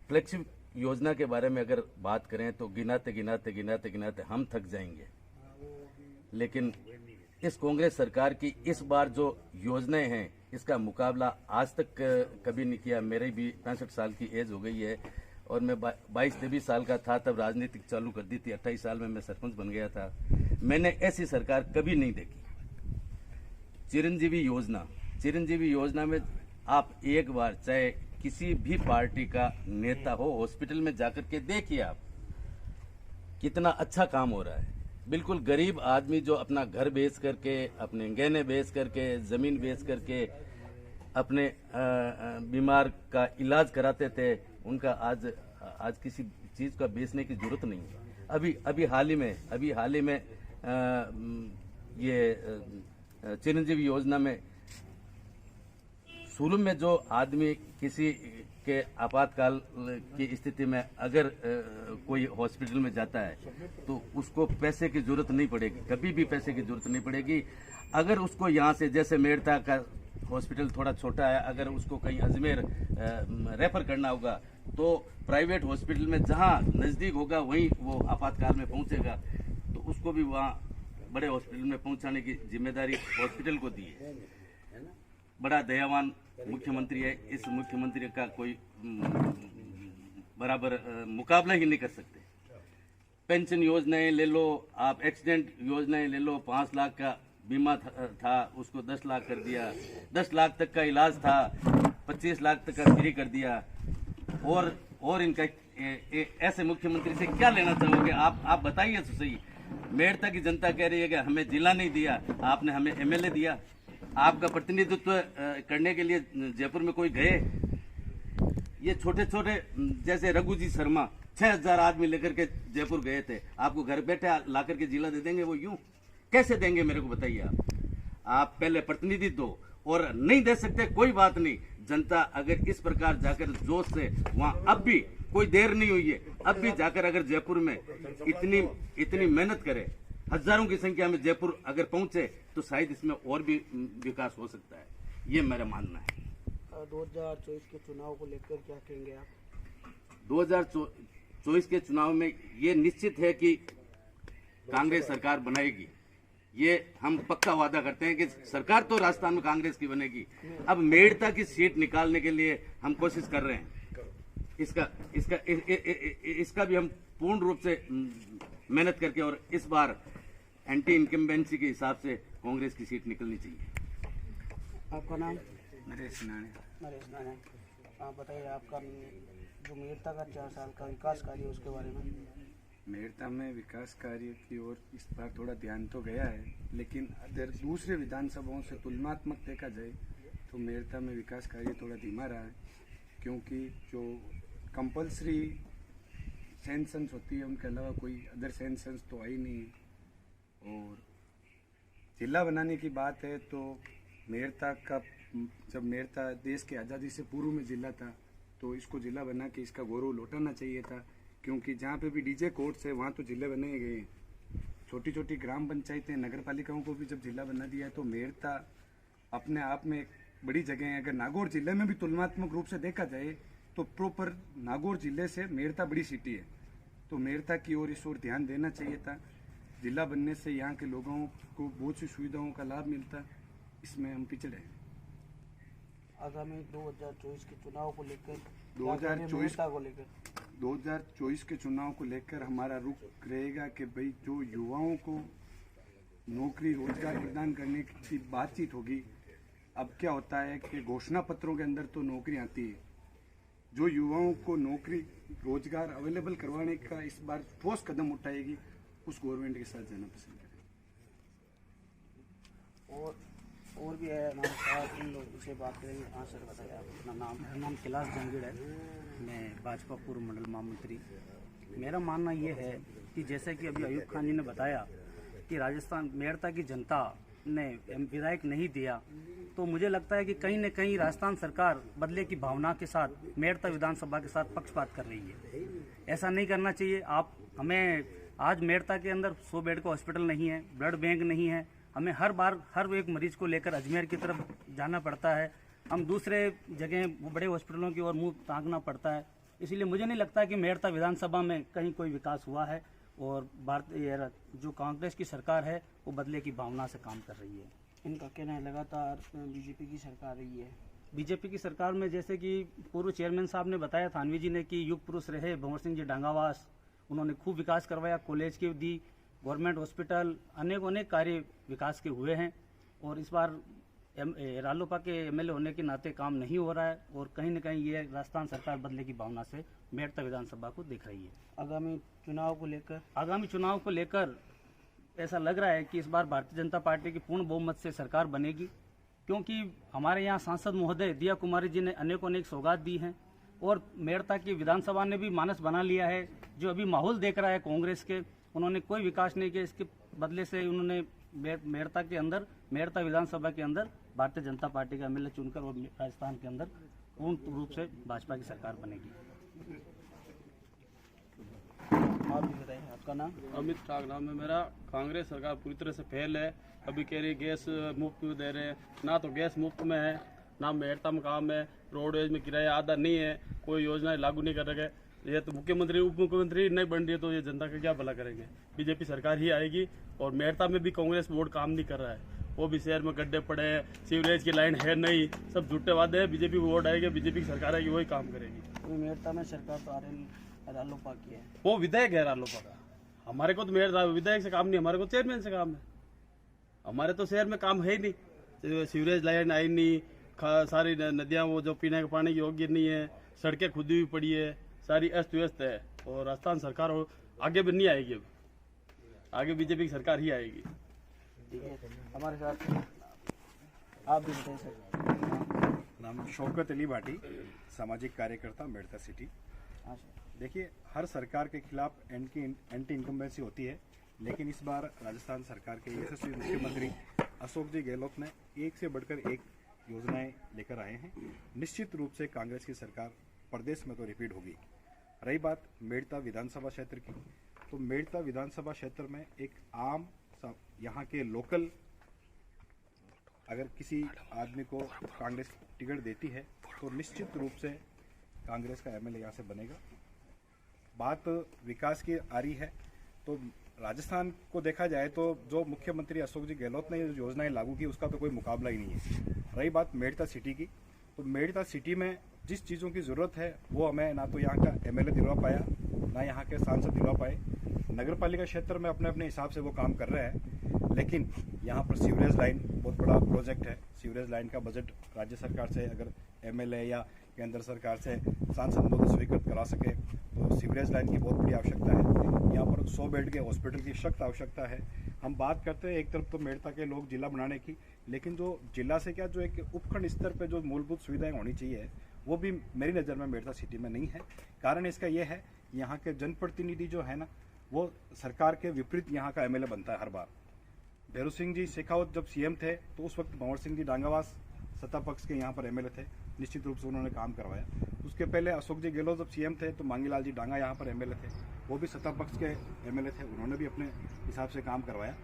फ्लैगशिप योजना के बारे में अगर बात करें तो गिनाते गिनाते हम थक जाएंगे, लेकिन इस कांग्रेस सरकार की इस बार जो योजनाएं हैं इसका मुकाबला आज तक कभी नहीं किया। मेरी भी 65 साल की एज हो गई है और मैं 22-23 साल का था तब राजनीतिक चालू कर दी थी। 28 साल में मैं सरपंच बन गया था। मैंने ऐसी सरकार कभी नहीं देखी। चिरंजीवी योजना में आप एक बार चाहे किसी भी पार्टी का नेता हो, हॉस्पिटल में जाकर के देखिए आप कितना अच्छा काम हो रहा है। बिल्कुल गरीब आदमी जो अपना घर बेच करके, अपने गहने बेच करके, जमीन बेच करके अपने बीमार का इलाज कराते थे, उनका आज किसी चीज का बेचने की जरूरत नहीं है। अभी हाल ही में ये चिरंजीवी योजना में शुरू में जो आदमी किसी के आपातकाल की स्थिति में अगर कोई हॉस्पिटल में जाता है तो उसको पैसे की जरूरत नहीं पड़ेगी, कभी भी पैसे की जरूरत नहीं पड़ेगी। अगर उसको यहाँ से, जैसे मेड़ता का हॉस्पिटल थोड़ा छोटा है, अगर उसको कहीं अजमेर रेफर करना होगा तो प्राइवेट हॉस्पिटल में जहाँ नज़दीक होगा वहीं वो आपातकाल में पहुँचेगा, तो उसको भी वहाँ बड़े हॉस्पिटल में पहुँचाने की जिम्मेदारी हॉस्पिटल को दी है। बड़ा दयावान मुख्यमंत्री है। इस मुख्यमंत्री का कोई बराबर मुकाबला ही नहीं कर सकते। पेंशन योजनाएं ले लो आप, एक्सीडेंट योजनाएं ले लो, 5 लाख का बीमा था उसको 10 लाख कर दिया, 10 लाख तक का इलाज था 25 लाख तक का फ्री कर दिया। और इनका ऐसे मुख्यमंत्री से क्या लेना चाहोगे आप बताइए तो सही। मेड़ता की जनता कह रही है कि हमें जिला नहीं दिया, आपने हमें MLA दिया। आपका प्रतिनिधित्व करने के लिए जयपुर में कोई गए? ये छोटे छोटे जैसे रघु जी शर्मा 6000 आदमी लेकर के जयपुर गए थे, आपको घर बैठे ला करके जिला दे देंगे? वो यूं कैसे देंगे मेरे को बताइए। आप पहले प्रतिनिधि दो, और नहीं दे सकते कोई बात नहीं। जनता अगर इस प्रकार जाकर जोश से वहां, अब भी कोई देर नहीं हुई है, अब भी जाकर अगर जयपुर में इतनी मेहनत करे, हजारों की संख्या में जयपुर अगर पहुंचे तो शायद इसमें और भी विकास हो सकता है, ये मेरा मानना है। 2024 के चुनाव को लेकर क्या कहेंगे आप? 2024 के चुनाव में ये निश्चित है कि कांग्रेस सरकार बनाएगी। ये हम पक्का वादा करते हैं कि सरकार तो राजस्थान में कांग्रेस की बनेगी। अब मेड़ता की सीट निकालने के लिए हम कोशिश कर रहे हैं। इसका भी हम पूर्ण रूप से मेहनत करके, और इस बार एंटी इनकम्बेंसी के हिसाब से कांग्रेस की सीट निकलनी चाहिए। आपका नाम? नरेश नाणे। आप बताइए, आपका जो मेड़ता का 4 साल का विकास कार्य उसके बारे में। मेड़ता में विकास कार्य की ओर इस बार थोड़ा ध्यान तो गया है, लेकिन अगर दूसरे विधानसभाओं से तुलनात्मक देखा जाए तो मेड़ता में विकास कार्य थोड़ा धीमा रहा है, क्योंकि जो कंपल्सरी सेंसन्स होती है उनके अलावा कोई अदर सेंसन्स तो आई नहीं है। और जिला बनाने की बात है तो मेड़ता का, जब मेड़ता देश की आज़ादी से पूर्व में जिला था तो इसको जिला बना के इसका गौरव लौटाना चाहिए था, क्योंकि जहाँ पे भी डीजे कोर्ट्स है वहाँ तो जिले बनाए गए हैं। छोटी छोटी ग्राम पंचायतें, नगर पालिकाओं को भी जब जिला बना दिया है तो मेड़ता अपने आप में एक बड़ी जगह है। अगर नागौर जिले में भी तुलनात्मक रूप से देखा जाए तो प्रॉपर नागौर जिले से मेड़ता बड़ी सिटी है, तो मेड़ता की ओर इस ओर ध्यान देना चाहिए था। जिला बनने से यहाँ के लोगों को बहुत सी सुविधाओं का लाभ मिलता, इसमें हम पिछड़े हैं। आगामी 2024 के चुनाव को लेकर 2024 के चुनाव को लेकर हमारा रुख रहेगा कि भाई जो युवाओं को नौकरी रोजगार प्रदान करने की बातचीत होगी। अब क्या होता है कि घोषणा पत्रों के अंदर तो नौकरी आती है, जो युवाओं को नौकरी रोजगार अवेलेबल करवाने का इस बार ठोस कदम उठाएगी उस गवर्नमेंट के साथ जाना पसंद करें। और भी है हमारे साथ, उन लोगों से बात करेंगे। हाँ सर बताइए आप अपना नाम। मेरा नाम कैलाश जंगीड़ है, मैं भाजपा पूर्व मंडल महामंत्री। मेरा मानना ये है कि जैसे कि अभी अयूब खान जी ने बताया कि राजस्थान मेड़ता की जनता ने विधायक नहीं दिया, तो मुझे लगता है कि कहीं न कहीं राजस्थान सरकार बदले की भावना के साथ मेड़ता विधानसभा के साथ पक्षपात कर रही है। ऐसा नहीं करना चाहिए। हमें आज मेड़ता के अंदर 100 बेड का हॉस्पिटल नहीं है, ब्लड बैंक नहीं है, हमें हर बार हर एक मरीज को लेकर अजमेर की तरफ जाना पड़ता है, हम दूसरे जगह बड़े हॉस्पिटलों की ओर मुंह ताकना पड़ता है। इसीलिए मुझे नहीं लगता कि मेड़ता विधानसभा में कहीं कोई विकास हुआ है और भारतीय जो कांग्रेस की सरकार है वो बदले की भावना से काम कर रही है। इनका कहना है लगातार बीजेपी की सरकार रही है। बीजेपी की सरकार में जैसे कि पूर्व चेयरमैन साहब ने बताया, थानवी जी ने, कि युग पुरुष रहे भंवर सिंह जी डांगावास, उन्होंने खूब विकास करवाया, कॉलेज की दी, गवर्नमेंट हॉस्पिटल, अनेक कार्य विकास के हुए हैं। और इस बार रालोपा के एमएलए होने के नाते काम नहीं हो रहा है और कहीं न कहीं ये राजस्थान सरकार बदले की भावना से मेड़ता विधानसभा को देख रही है। आगामी चुनाव को लेकर ऐसा लग रहा है कि इस बार भारतीय जनता पार्टी की पूर्ण बहुमत से सरकार बनेगी, क्योंकि हमारे यहाँ सांसद महोदय दिया कुमारी जी ने अनेक सौगात दी हैं और मेड़ता की विधानसभा ने भी मानस बना लिया है। जो अभी माहौल देख रहा है कांग्रेस के, उन्होंने कोई विकास नहीं किया, इसके बदले से उन्होंने मेड़ता विधानसभा के अंदर भारतीय जनता पार्टी का एमएलए चुनकर और राजस्थान के अंदर पूर्ण रूप से भाजपा की सरकार बनेगी। आप भी बताइए आपका नाम। अमित ठाक नाम है मेरा। कांग्रेस सरकार पूरी तरह से फेल है। अभी कह रही गैस मुफ्त दे रहे हैं, ना तो गैस मुफ्त में है, ना मेड़ता में काम है, रोडवेज में किराया आधा नहीं है, कोई योजनाएं लागू नहीं कर रहे। ये तो मुख्यमंत्री उप मुख्यमंत्री नहीं बन रही है, तो ये जनता का क्या भला करेंगे। बीजेपी सरकार ही आएगी। और मेड़ता में भी कांग्रेस बोर्ड काम नहीं कर रहा है, वो भी शहर में गड्ढे पड़े हैं, सीवरेज की लाइन है नहीं, सब झूठे वादे हैं। बीजेपी बोर्ड आएगी, बीजेपी की सरकार आएगी, वही काम करेगी। मेड़ता में सरकार तो रालोपा की है, वो विधायक है रालोपा का। हमारे को तो मेड़ता विधायक से काम नहीं, हमारे को चेयरमैन से काम है। हमारे तो शहर में काम है ही नहीं, सीवरेज लाइन आई नहीं, सारी नदियाँ वो जो पीने के पानी की योग्य नहीं है, सड़कें खुदी हुई पड़ी है, सारी अस्त व्यस्त है। और राजस्थान सरकार आगे भी नहीं आएगी, अब आगे बीजेपी की सरकार ही आएगी। ठीक है, हमारे साथ आप भी बताइए सर। नाम शौकत अली भाटी, सामाजिक कार्यकर्ता, मेड़ता सिटी। हाँ सर। देखिए, हर सरकार के खिलाफ एंटी इनकम्बेंसी होती है, लेकिन इस बार राजस्थान सरकार के यशस्वी मुख्यमंत्री अशोक जी गहलोत ने एक से बढ़कर एक योजनाएं लेकर आए हैं। निश्चित रूप से कांग्रेस की सरकार प्रदेश में तो रिपीट होगी। रही बात मेड़ता विधानसभा क्षेत्र की, तो मेड़ता विधानसभा क्षेत्र में एक आम यहाँ के लोकल अगर किसी आदमी को कांग्रेस टिकट देती है तो निश्चित रूप से कांग्रेस का एमएलए यहाँ से बनेगा। बात विकास की आ रही है, तो राजस्थान को देखा जाए तो जो मुख्यमंत्री अशोक जी गहलोत ने जो योजनाएं लागू की उसका तो कोई मुकाबला ही नहीं है। रही बात मेड़ता सिटी की, तो मेड़ता सिटी में जिस चीज़ों की ज़रूरत है वो हमें ना तो यहाँ का एमएलए दिलवा पाया, ना यहाँ के सांसद दिलवा पाए। नगर पालिका क्षेत्र में अपने अपने हिसाब से वो काम कर रहे हैं, लेकिन यहाँ पर सीवरेज लाइन बहुत बड़ा प्रोजेक्ट है। सीवरेज लाइन का बजट राज्य सरकार से अगर एमएलए या केंद्र सरकार से सांसद महोदय स्वीकृत करा सके तो सीवरेज लाइन की बहुत बड़ी आवश्यकता है। यहाँ पर 100 बेड के हॉस्पिटल की सख्त आवश्यकता है। हम बात करते हैं एक तरफ तो मेड़ता के लोग जिला बनाने की, लेकिन जो जिला से क्या जो एक उपखंड स्तर पर जो मूलभूत सुविधाएं होनी चाहिए वो भी मेरी नज़र में मेड़ता सिटी में नहीं है। कारण इसका ये है, यहाँ के जनप्रतिनिधि जो है ना, वो सरकार के विपरीत यहाँ का एमएलए बनता है हर बार। भैरू सिंह जी शेखावत जब सीएम थे तो उस वक्त भंवर सिंह जी डांगावास सत्ता पक्ष के यहाँ पर एमएलए थे, निश्चित रूप से उन्होंने काम करवाया। उसके पहले अशोक जी गहलोत जब सीएम थे तो मांगीलाल जी डांगा यहाँ पर एमएलए थे, वो भी सत्ता पक्ष के एमएलए थे, उन्होंने भी अपने हिसाब से काम करवाया।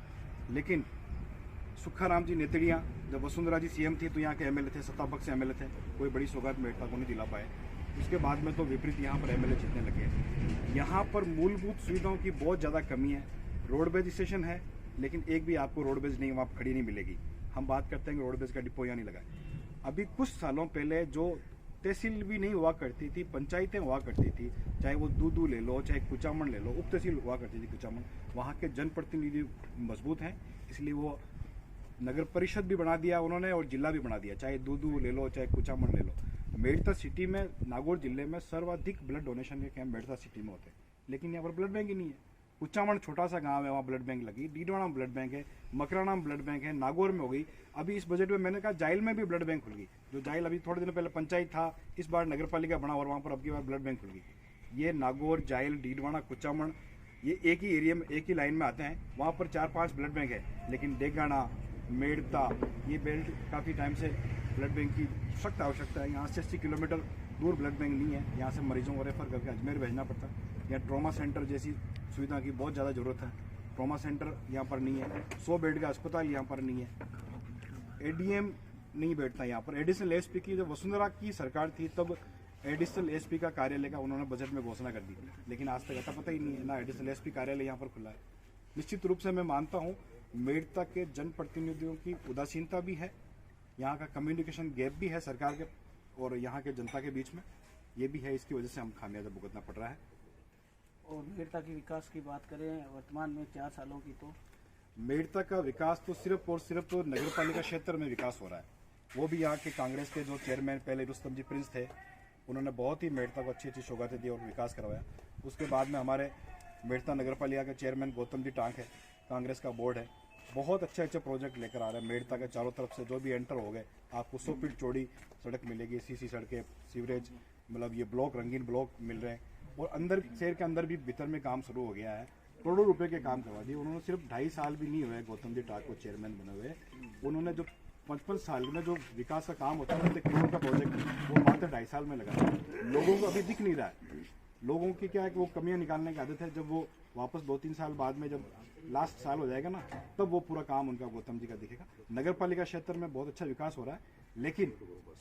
लेकिन सुखाराम जी नेतड़िया जब वसुंधरा जी सीएम थी तो यहाँ के एमएलए थे, सत्ता पक्ष से एमएलए थे, कोई बड़ी सौगात मेड़ता को नहीं दिला पाए। उसके बाद में तो विपरीत यहाँ पर एमएलए जीतने लगे। यहाँ पर मूलभूत सुविधाओं की बहुत ज़्यादा कमी है। रोडवेज स्टेशन है, लेकिन एक भी आपको रोडवेज नहीं, वहाँ खड़ी नहीं मिलेगी। हम बात करते हैं कि रोडवेज का डिपो यहाँ नहीं लगा है। अभी कुछ सालों पहले जो तहसील भी नहीं हुआ करती थी, पंचायतें हुआ करती थी, चाहे वो दूदू ले लो, चाहे कुचामन ले लो, उप तहसील हुआ करती थी कुचामन, वहाँ के जनप्रतिनिधि मजबूत हैं, इसलिए वो नगर परिषद भी बना दिया उन्होंने और जिला भी बना दिया, चाहे दूदू ले लो, चाहे कुचामन ले लो। मेड़ता सिटी में, नागौर जिले में सर्वाधिक ब्लड डोनेशन के कैंप मेड़ता सिटी में होते हैं, लेकिन यहाँ पर ब्लड बैंक ही नहीं है। कुचामण छोटा सा गांव है, वहाँ ब्लड बैंक लगी, डीडवाड़ा में ब्लड बैंक है, मकराना में ब्लड बैंक है, नागौर में हो गई। अभी इस बजट में मैंने कहा जाइल में भी ब्लड बैंक खुल गई। जो जाइल अभी थोड़े दिन पहले पंचायत था, इस बार नगर पालिका बना और वहाँ पर अब की बार ब्लड बैंक खुल गई। ये नागौर, जाइल, डीडवाड़ा, कुचामण ये एक ही एरिया में, एक ही लाइन में आते हैं। वहाँ पर 4-5 ब्लड बैंक है, लेकिन डेगाना, मेड़ता, ये बेल्ट काफ़ी टाइम से ब्लड बैंक की सख्त आवश्यकता है। यहाँ से 80 किलोमीटर दूर ब्लड बैंक नहीं है, यहाँ से मरीजों को रेफर करके अजमेर भेजना पड़ता है। यहाँ ट्रॉमा सेंटर जैसी सुविधा की बहुत ज़्यादा ज़रूरत है। ट्रॉमा सेंटर यहाँ पर नहीं है, 100 बेड का अस्पताल यहाँ पर नहीं है, एडीएम नहीं बैठता यहाँ पर। एडिशनल एसपी की जब वसुंधरा की सरकार थी तब एडिशनल एसपी का कार्यालय का उन्होंने बजट में घोषणा कर दी, लेकिन आज तक अता पता ही नहीं है, ना एडिशनल एसपी कार्यालय यहाँ पर खुला है। निश्चित रूप से मैं मानता हूँ मेड़ता के जनप्रतिनिधियों की उदासीनता भी है, यहाँ का कम्युनिकेशन गैप भी है सरकार के और यहाँ के जनता के बीच में, ये भी है। इसकी वजह से हम खामियाजा भुगतना पड़ रहा है। और मेड़ता की विकास की बात करें वर्तमान में 4 सालों की, तो मेड़ता का विकास तो सिर्फ और सिर्फ तो नगर पालिका क्षेत्र में विकास हो रहा है। वो भी यहाँ के कांग्रेस के जो चेयरमैन पहले रुस्तम जी प्रिंस थे, उन्होंने बहुत ही मेड़ता को अच्छी अच्छी सौगातें दी और विकास करवाया। उसके बाद में हमारे मेड़ता नगर पालिका के चेयरमैन गौतम जी टांक है, कांग्रेस का बोर्ड है, बहुत अच्छे अच्छे प्रोजेक्ट लेकर आ रहे हैं। मेड़ता के चारों तरफ से जो भी एंटर हो गए आपको 100 फीट चौड़ी सड़क मिलेगी, सीसी सड़कें, सीवरेज, मतलब ये ब्लॉक, रंगीन ब्लॉक मिल रहे हैं। और अंदर शहर के अंदर भी भीतर में काम शुरू हो गया है, करोड़ों रुपए के काम करवा दिए उन्होंने। सिर्फ 2.5 साल भी नहीं हुए गौतम जी टांक को चेयरमैन बने हुए, उन्होंने जो 55 साल में जो विकास का काम होता है, करोड़ का प्रोजेक्ट वो मात्र 2.5 साल में लगा। लोगों को अभी दिख नहीं रहा है। लोगों की क्या है कि वो कमियां निकालने की आदत है, जब वो वापस 2-3 साल बाद में जब लास्ट साल हो जाएगा ना, तब वो पूरा काम उनका गौतम जी का दिखेगा। नगर पालिका क्षेत्र में बहुत अच्छा विकास हो रहा है, लेकिन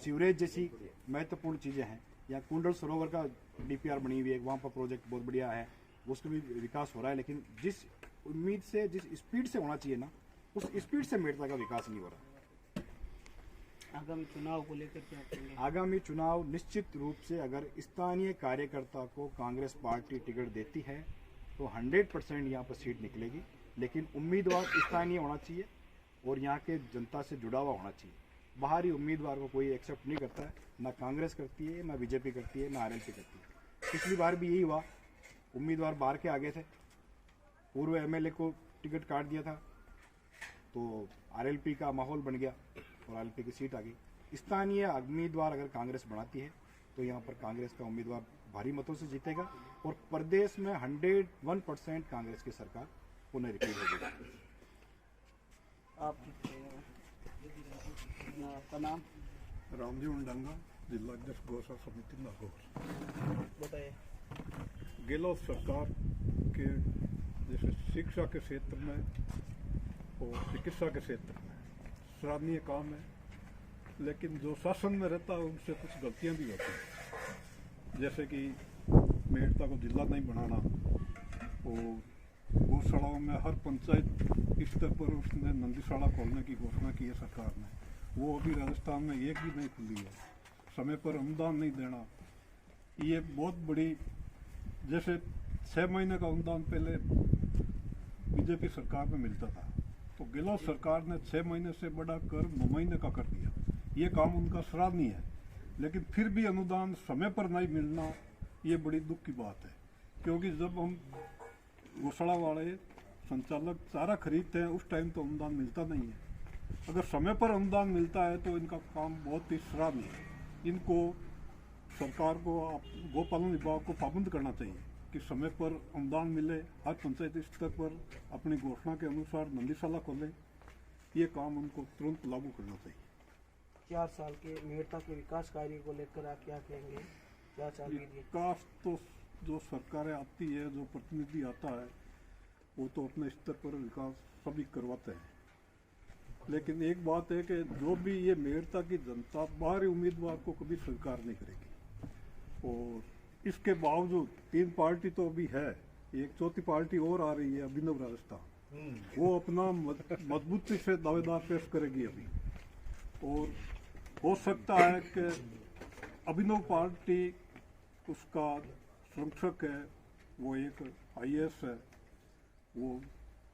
सीवरेज जैसी महत्वपूर्ण चीज़ें हैं, या कुंडल सरोवर का डीपीआर बनी हुई है, वहाँ पर प्रोजेक्ट बहुत बढ़िया है, उसका भी विकास हो रहा है। लेकिन जिस उम्मीद से, जिस स्पीड से होना चाहिए ना, उस स्पीड से मेड़ता का विकास नहीं हो रहा। आगामी चुनाव को लेकर क्या कहेंगे? आगामी चुनाव निश्चित रूप से अगर स्थानीय कार्यकर्ता को कांग्रेस पार्टी टिकट देती है तो 100% यहाँ पर सीट निकलेगी, लेकिन उम्मीदवार स्थानीय होना चाहिए और यहाँ के जनता से जुड़ा हुआ होना चाहिए। बाहरी उम्मीदवार को कोई एक्सेप्ट नहीं करता है, ना कांग्रेस करती है, ना बीजेपी करती है, ना आरएलपी करती है। पिछली बार भी यही हुआ, उम्मीदवार बाहर के आगे थे, पूर्व एमएलए को टिकट काट दिया था तो आरएलपी का माहौल बन गया और आरएलपी की सीट आ गई। स्थानीय उम्मीदवार अगर कांग्रेस बनाती है तो यहाँ पर कांग्रेस का उम्मीदवार भारी मतों से जीतेगा और प्रदेश में 101% कांग्रेस की सरकार पुनः रिपीट होगी। आपका नाम? रामजी उंडंगा, जिला अध्यक्ष गौसा समिति नागौर। बताइए। गहलोत सरकार के जैसे शिक्षा के क्षेत्र में और चिकित्सा के क्षेत्र में सराहनीय काम है, लेकिन जो शासन में रहता है उनसे कुछ गलतियां भी होती हैं, जैसे कि मेड़ता को जिला नहीं बनाना और गौशालाओं में हर पंचायत स्तर पर उसने नंदीशाला खोलने की घोषणा की है सरकार ने, वो अभी राजस्थान में एक भी नहीं खुली है। समय पर अनुदान नहीं देना, ये बहुत बड़ी, जैसे 6 महीने का अनुदान पहले बीजेपी सरकार में मिलता था, तो गहलोत सरकार ने 6 महीने से बढ़ाकर 9 महीने का कर दिया। ये काम उनका सराहनीय है, लेकिन फिर भी अनुदान समय पर नहीं मिलना ये बड़ी दुख की बात है, क्योंकि जब हम गौशाला वाले संचालक चारा खरीदते हैं उस टाइम तो अनुदान मिलता नहीं है। अगर समय पर अनुदान मिलता है तो इनका काम बहुत ही सराहनीय है। इनको सरकार को, गोपालन विभाग को पाबंद करना चाहिए कि समय पर अनुदान मिले, हर पंचायत स्तर पर अपनी घोषणा के अनुसार नंदीशाला खोलें। ये काम उनको तुरंत लागू करना चाहिए। 4 साल के मेड़ता के विकास कार्य को लेकर आप क्या कहेंगे? 4 साल विकास तो जो सरकारें आती है, जो प्रतिनिधि आता है, वो तो अपने स्तर पर विकास सभी करवाते हैं, लेकिन एक बात है कि जो भी ये मेड़ता की जनता बाहरी उम्मीदवार को कभी स्वीकार नहीं करेगी। और इसके बावजूद 3 पार्टी तो अभी है, एक चौथी पार्टी और आ रही है अभिनव राजस्थान, वो अपना मजबूती से दावेदार पेश करेगी अभी। और हो सकता है कि अभिनव पार्टी उसका संरक्षक है, वो एक IAS है, वो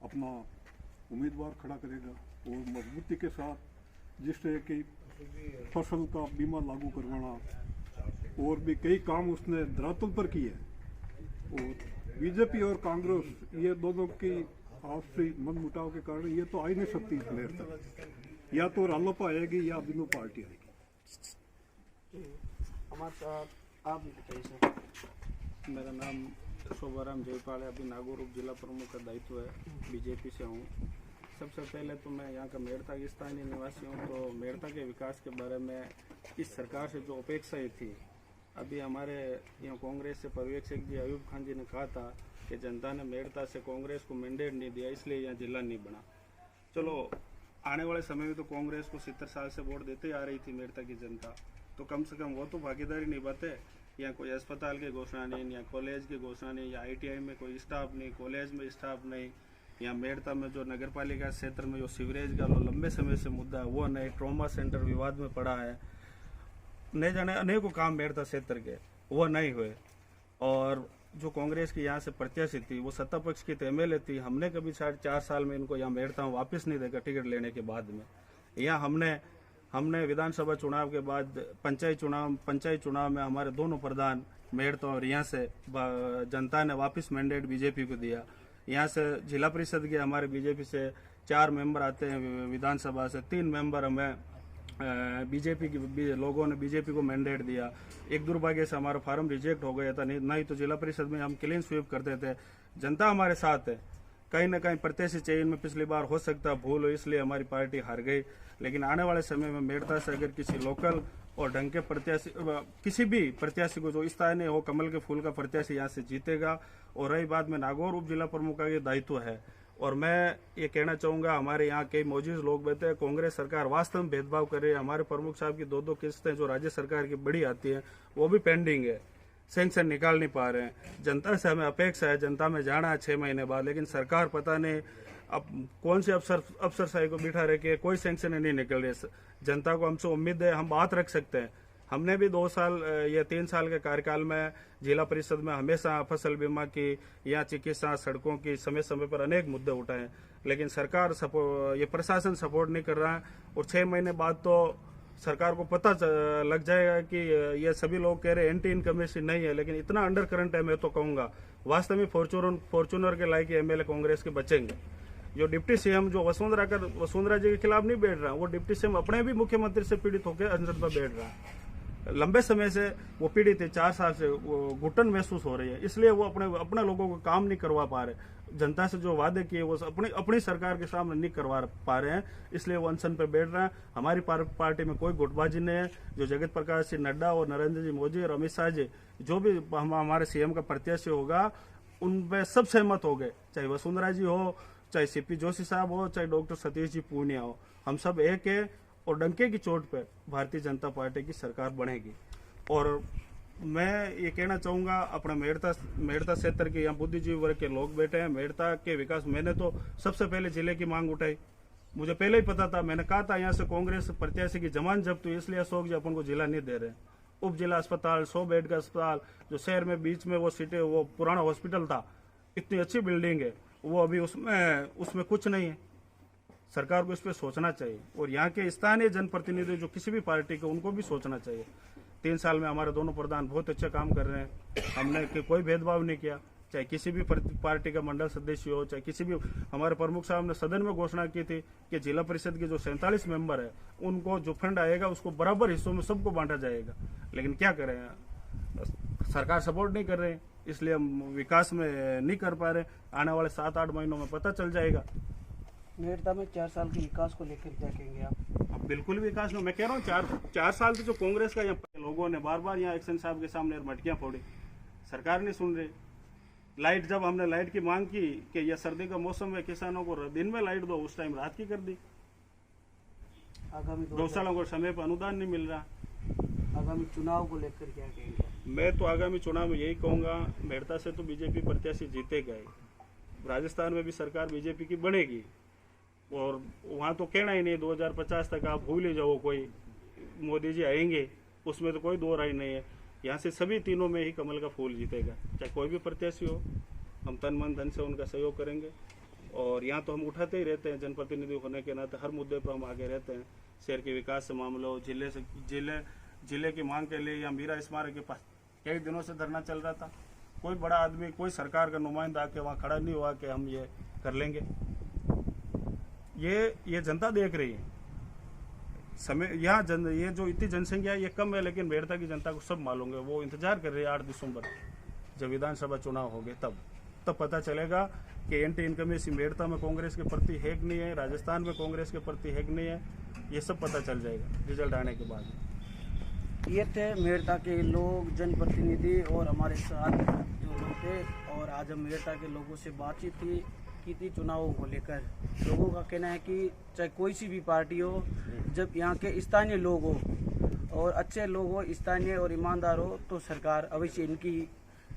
अपना उम्मीदवार खड़ा करेगा और मजबूती के साथ, जिससे कि फसल का बीमा लागू करवाना और भी कई काम उसने धरातल पर किए और बीजेपी और कांग्रेस ये दोनों की आपसी मनमुटाव के कारण ये तो आ ही नहीं सकती इस मेयर तक। या तो रालोपा आएगी या बिनु पार्टी आएगी। हमारे साथ आप भी बताइए सर। मेरा नाम शोभाराम जयपाल है, अभी नागौर उप जिला प्रमुख का दायित्व है, बीजेपी से हूँ। सबसे पहले तो मैं यहाँ का मेड़ता की स्थानीय निवासी हूँ, तो मेड़ता के विकास के बारे में इस सरकार से जो अपेक्षाएं थी, अभी हमारे यहाँ कांग्रेस से पर्यवेक्षक जी अयूब खान जी ने कहा था कि जनता ने मेड़ता से कांग्रेस को मैंडेट नहीं दिया, इसलिए यहाँ जिला नहीं बना। चलो आने वाले समय में तो कांग्रेस को 70 साल से वोट देते आ रही थी मेड़ता की जनता, तो कम से कम वो तो भागीदारी निभाते। यहाँ कोई अस्पताल की घोषणा नहीं, या कॉलेज की घोषणा नहीं, या ITI में कोई स्टाफ नहीं, कॉलेज में स्टाफ नहीं, यहाँ मेड़ता में जो नगर पालिका क्षेत्र में जो सीवरेज का लंबे समय से मुद्दा है वो नहीं, ट्रॉमा सेंटर विवाद में पड़ा है, नहीं जाने अनेकों काम मेड़ता क्षेत्र के वो नहीं हुए। और जो कांग्रेस की यहाँ से प्रत्याशी थी वो सत्ता पक्ष की MLA थी, हमने कभी 4.5 साल में इनको यहाँ मेड़ता वापस नहीं देखा टिकट लेने के बाद में। यहाँ हमने विधानसभा चुनाव के बाद पंचायत चुनाव में हमारे दोनों प्रधान मेड़ता और यहाँ से जनता ने वापस मैंडेट बीजेपी को दिया। यहाँ से जिला परिषद के हमारे बीजेपी से 4 मेंबर आते हैं, विधानसभा से 3 मेंबर हमें बीजेपी की लोगों ने बीजेपी को मैंडेट दिया। एक दुर्भाग्य से हमारा फार्म रिजेक्ट हो गया था, नहीं तो जिला परिषद में हम क्लीन स्वीप करते थे। जनता हमारे साथ है, कहीं ना कहीं प्रत्याशी चयन में पिछली बार हो सकता भूल हो, इसलिए हमारी पार्टी हार गई। लेकिन आने वाले समय में मेड़ता से अगर किसी लोकल और ढंग के प्रत्याशी, किसी भी प्रत्याशी को जो स्थानीय हो, कमल के फूल का प्रत्याशी यहाँ से जीतेगा। और रही बात में नागौर उप जिला प्रमुख का ये दायित्व है, और मैं ये कहना चाहूँगा हमारे यहाँ कई मौजूद लोग बैठे हैं, कांग्रेस सरकार वास्तव में भेदभाव कर रही है। हमारे प्रमुख साहब की 2-2 किस्तें जो राज्य सरकार की बड़ी आती हैं वो भी पेंडिंग है, सैंक्शन निकाल नहीं पा रहे हैं। जनता से हमें अपेक्षा है, जनता में जाना है 6 महीने बाद, लेकिन सरकार पता नहीं अब कौन से अफसरशाही को बिठा रखे, कोई सैंक्शन नहीं निकल रहे। जनता को हमसे उम्मीद है हम बात रख सकते हैं। हमने भी 2 साल या 3 साल के कार्यकाल में जिला परिषद में हमेशा फसल बीमा की या चिकित्सा, सड़कों की समय समय पर अनेक मुद्दे उठाए, लेकिन सरकार ये प्रशासन सपोर्ट नहीं कर रहा है। और 6 महीने बाद तो सरकार को पता लग जाएगा कि ये सभी लोग कह रहे एंटी इनकमेसी नहीं है, लेकिन इतना अंडर करंट है, मैं तो कहूँगा वास्तव में फॉर्चूनर के लायक MLA कांग्रेस के बचेंगे। जो डिप्टी CM जो वसुंधरा जी के खिलाफ नहीं बैठ रहा, वो डिप्टी CM अपने भी मुख्यमंत्री से पीड़ित होकर अनशन पर बैठ रहा है। लंबे समय से वो पीड़ित है, 4 साल से वो घुटन महसूस हो रही है, इसलिए वो अपने लोगों को काम नहीं करवा पा रहे। जनता से जो वादे किए वो अपनी सरकार के सामने नहीं करवा पा रहे हैं, इसलिए वो अनशन पर बैठ रहे हैं। हमारी पार्टी में कोई गुटबाजी नहीं है। जो जगत प्रकाश सिंह नड्डा और नरेंद्र जी मोदी और अमित शाह जी जो भी हमारे CM का प्रत्याशी होगा उनपे सब सहमत हो गए, चाहे वसुंधरा जी हो, चाहे CP जोशी साहब हो, चाहे डॉक्टर सतीश जी पूनिया हो, हम सब एक है। और डंके की चोट पे भारतीय जनता पार्टी की सरकार बनेगी। और मैं ये कहना चाहूँगा अपना मेड़ता क्षेत्र के यहाँ बुद्धिजीवी वर्ग के लोग बैठे हैं, मेड़ता के विकास, मैंने तो सबसे पहले जिले की मांग उठाई, मुझे पहले ही पता था, मैंने कहा था यहाँ से कांग्रेस प्रत्याशी की जमानत जब्त हुई, इसलिए अशोक जी अपन को जिला नहीं दे रहे। उप जिला अस्पताल, 100 बेड का अस्पताल, जो शहर में बीच में वो सिटी, वो पुराना हॉस्पिटल था, इतनी अच्छी बिल्डिंग है, वो अभी उसमें कुछ नहीं है। सरकार को इस पर सोचना चाहिए। और यहाँ के स्थानीय जनप्रतिनिधि जो किसी भी पार्टी के, उनको भी सोचना चाहिए। 3 साल में हमारे दोनों प्रधान बहुत अच्छा काम कर रहे हैं, हमने कोई भेदभाव नहीं किया, चाहे किसी भी पार्टी का मंडल सदस्य हो, चाहे किसी भी। हमारे प्रमुख साहब ने सदन में घोषणा की थी कि जिला परिषद के जो 47 मेंबर है उनको जो फंड आएगा उसको बराबर हिस्सों में सबको बांटा जाएगा। लेकिन क्या करें, सरकार सपोर्ट नहीं कर रहे, इसलिए हम विकास में नहीं कर पा रहे। आने वाले 7-8 महीनों में पता चल जाएगा। मेड़ता में 4 साल के विकास को लेकर क्या कहेंगे आप? अब बिल्कुल विकास में मैं कह रहा हूँ 4 साल से जो कांग्रेस का यहाँ लोगों ने बार यहाँ एक्शन साहब के सामने मटकियां फोड़ी, सरकार नहीं सुन रही। लाइट, जब हमने लाइट की मांग की कि यह सर्दी का मौसम है, किसानों को दिन में लाइट दो, उस टाइम रात की कर दी। आगामी गौशाला को समय पर अनुदान नहीं मिल रहा। आगामी चुनाव को लेकर क्या कहेंगे? मैं तो आगामी चुनाव में यही कहूँगा, मेड़ता से तो बीजेपी प्रत्याशी जीतेगा ही, राजस्थान में भी सरकार बीजेपी की बनेगी। और वहाँ तो कहना ही नहीं, 2050 तक आप भूल ही जाओ, कोई मोदी जी आएंगे, उसमें तो कोई दो राय नहीं है। यहाँ से सभी तीनों में ही कमल का फूल जीतेगा, चाहे कोई भी प्रत्याशी हो। हम तन मन धन से उनका सहयोग करेंगे। और यहाँ तो हम उठाते ही रहते हैं, जनप्रतिनिधि होने के नाते हर मुद्दे पर हम आगे रहते हैं। शहर के विकास से मामला हो, जिले की मांग के लिए या मीरा स्मारक के पास कई दिनों से धरना चल रहा था, कोई बड़ा आदमी, कोई सरकार का नुमाइंदा आके वहाँ खड़ा नहीं हुआ कि हम ये कर लेंगे। ये जनता देख रही है। समय यहाँ ये जो इतनी जनसंख्या है ये कम है, लेकिन मेड़ता की जनता को सब मालूम है। वो इंतजार कर रही है 8 दिसंबर जब विधानसभा चुनाव हो गए, तब पता चलेगा कि एंटी इनकमेसी मेड़ता में कांग्रेस के प्रति है कि नहीं है, राजस्थान में कांग्रेस के प्रति है कि नहीं है, ये सब पता चल जाएगा रिजल्ट आने के बाद। ये थे मेड़ता के लोग, जनप्रतिनिधि और हमारे साथ जो लोग थे, और आज हम मेड़ता के लोगों से बातचीत की थी चुनावों को लेकर। लोगों का कहना है कि चाहे कोई सी भी पार्टी हो, जब यहाँ के स्थानीय लोग हो और अच्छे लोग हो, स्थानीय और ईमानदार हो, तो सरकार अवश्य इनकी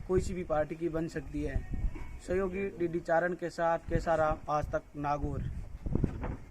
कोई सी भी पार्टी की बन सकती है। सहयोगी डीडी चारण के साथ केसाराम, आज तक नागौर।